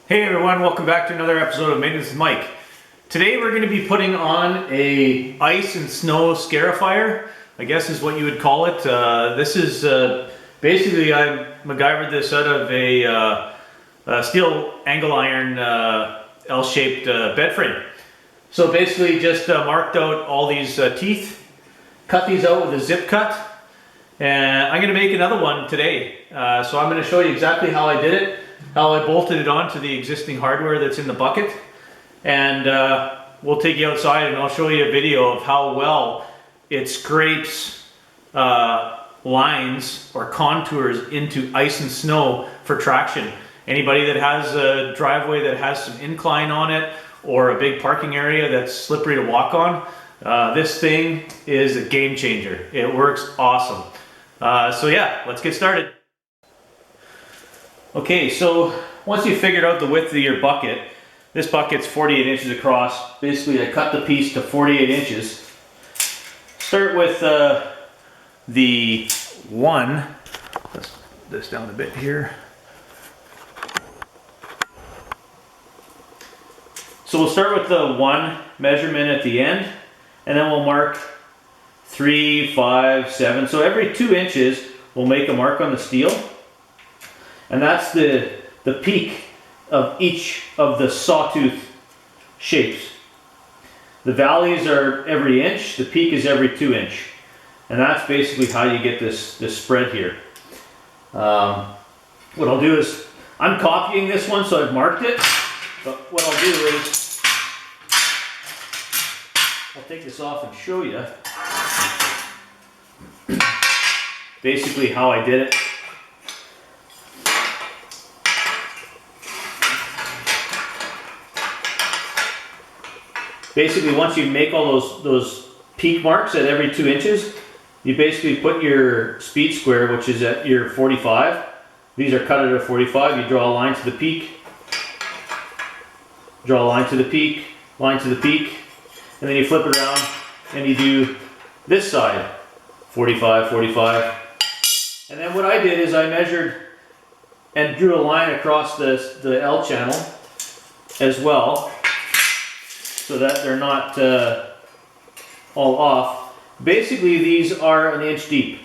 Hey everyone, welcome back to another episode of Maintenance with Mike. Today we're going to be putting on a ice and snow scarifier, I guess is what you would call it. This is basically, I MacGyvered this out of a steel angle iron L-shaped bed frame. So basically just marked out all these teeth, cut these out with a zip cut, and I'm going to make another one today. So I'm going to show you exactly how I did it, how I bolted it onto the existing hardware that's in the bucket, and we'll take you outside and I'll show you a video of how well it scrapes lines or contours into ice and snow for traction. Anybody that has a driveway that has some incline on it or a big parking area that's slippery to walk on, this thing is a game changer. It works awesome. So yeah, let's get started. Okay, so once you've figured out the width of your bucket, this bucket's 48 inches across. Basically, I cut the piece to 48 inches. Start with the one. Let's put this down a bit here. So we'll start with the one measurement at the end, and then we'll mark 3, 5, 7. So every 2 inches, we'll make a mark on the steel. And that's the peak of each of the sawtooth shapes. The valleys are every inch, the peak is every 2 inch. And that's basically how you get this spread here. What I'll do is, I'm copying this one, so I've marked it. But what I'll do is, I'll take this off and show you basically how I did it. Basically, once you make all those peak marks at every 2 inches, you basically put your speed square, which is at your 45. These are cut at a 45. You draw a line to the peak, draw a line to the peak, line to the peak, and then you flip it around and you do this side, 45, 45. And then what I did is I measured and drew a line across the L channel as well, so that they're not all off. Basically, these are an inch deep.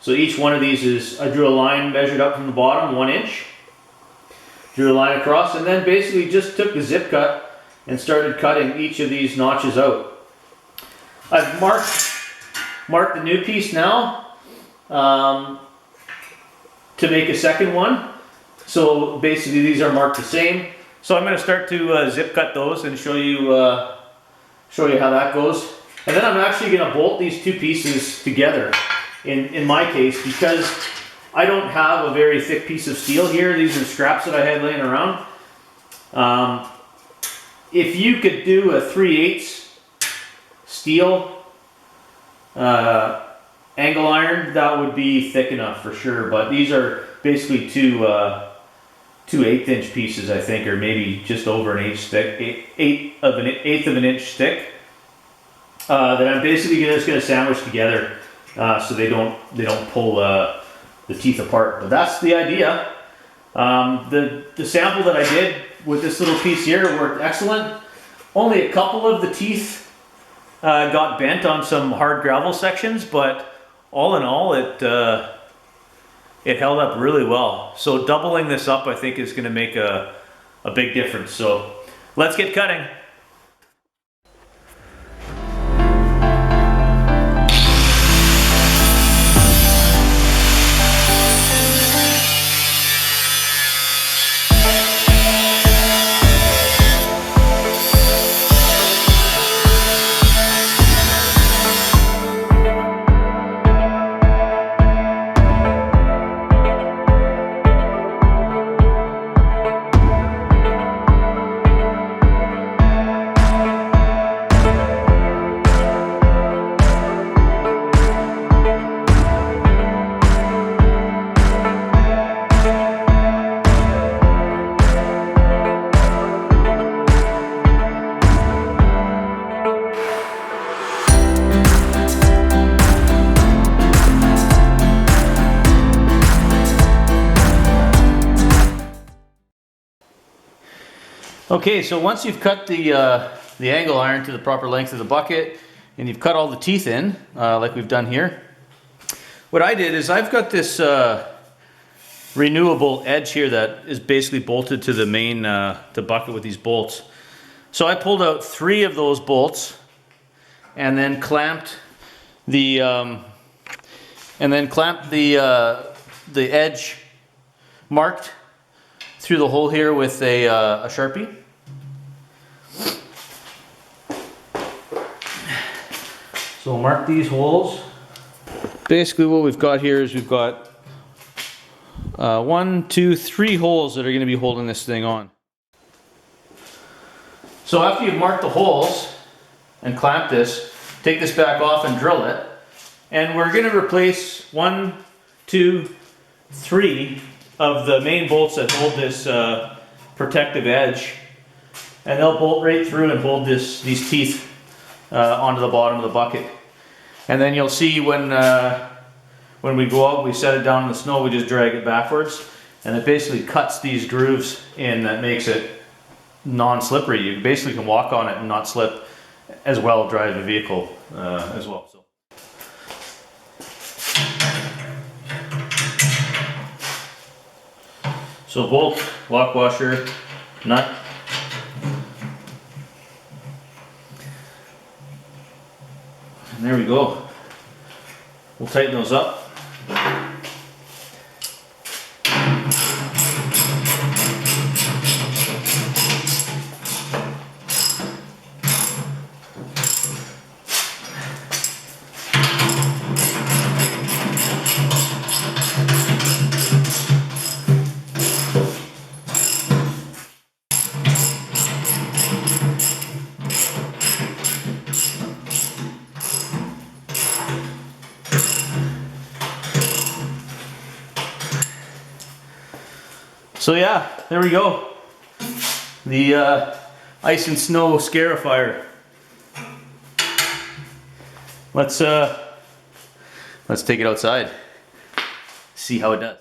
So each one of these is, I drew a line measured up from the bottom, 1 inch. Drew a line across, and then basically just took the zip cut and started cutting each of these notches out. I've marked the new piece now to make a second one. So basically these are marked the same. So I'm going to start to zip cut those and show you how that goes. And then I'm actually going to bolt these two pieces together in my case, because I don't have a very thick piece of steel here. These are scraps that I had laying around. If you could do a 3/8 steel angle iron, that would be thick enough for sure. But these are basically two 1/8 pieces, I think, or maybe just over an inch thick, eighth of an inch thick. That I'm basically just going to sandwich together, so they don't pull the teeth apart. But that's the idea. The sample that I did with this little piece here worked excellent. Only a couple of the teeth got bent on some hard gravel sections, but all in all, it held up really well. So doubling this up, I think, is going to make a big difference. So let's get cutting. Okay, so once you've cut the angle iron to the proper length of the bucket, and you've cut all the teeth in, like we've done here, what I did is I've got this renewable edge here that is basically bolted to the main the bucket with these bolts. So I pulled out 3 of those bolts and then clamped the edge marked through the hole here with a Sharpie. So we'll mark these holes. Basically what we've got here is we've got 1, 2, 3 holes that are going to be holding this thing on. So after you've marked the holes and clamped this, take this back off and drill it. And we're going to replace 1, 2, 3 of the main bolts that hold this protective edge. And they'll bolt right through and hold these teeth onto the bottom of the bucket. And then you'll see when we go out, we set it down in the snow, we just drag it backwards, and it basically cuts these grooves in that makes it non-slippery. You basically can walk on it and not slip, as well drive the vehicle as well. So bolt, lock washer, nut. And there we go. We'll tighten those up. So yeah, there we go. The ice and snow scarifier. Let's take it outside. See how it does.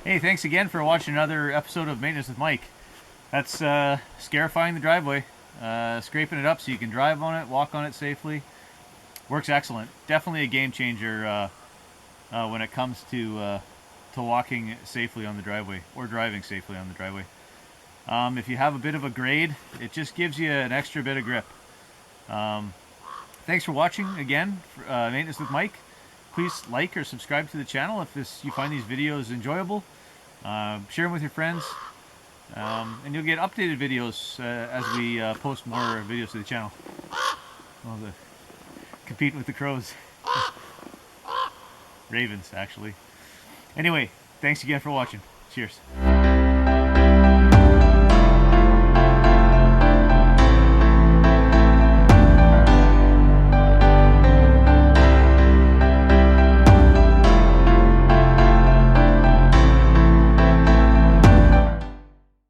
Hey, thanks again for watching another episode of Maintenance with Mike. That's scarifying the driveway, scraping it up so you can drive on it, walk on it safely. Works excellent. Definitely a game changer when it comes to walking safely on the driveway or driving safely on the driveway. If you have a bit of a grade, it just gives you an extra bit of grip. Thanks for watching again, Maintenance with Mike. Please like or subscribe to the channel if you find these videos enjoyable. Share them with your friends, and you'll get updated videos as we post more videos to the channel. Well, competing with the crows. Ravens, actually. Anyway, thanks again for watching. Cheers.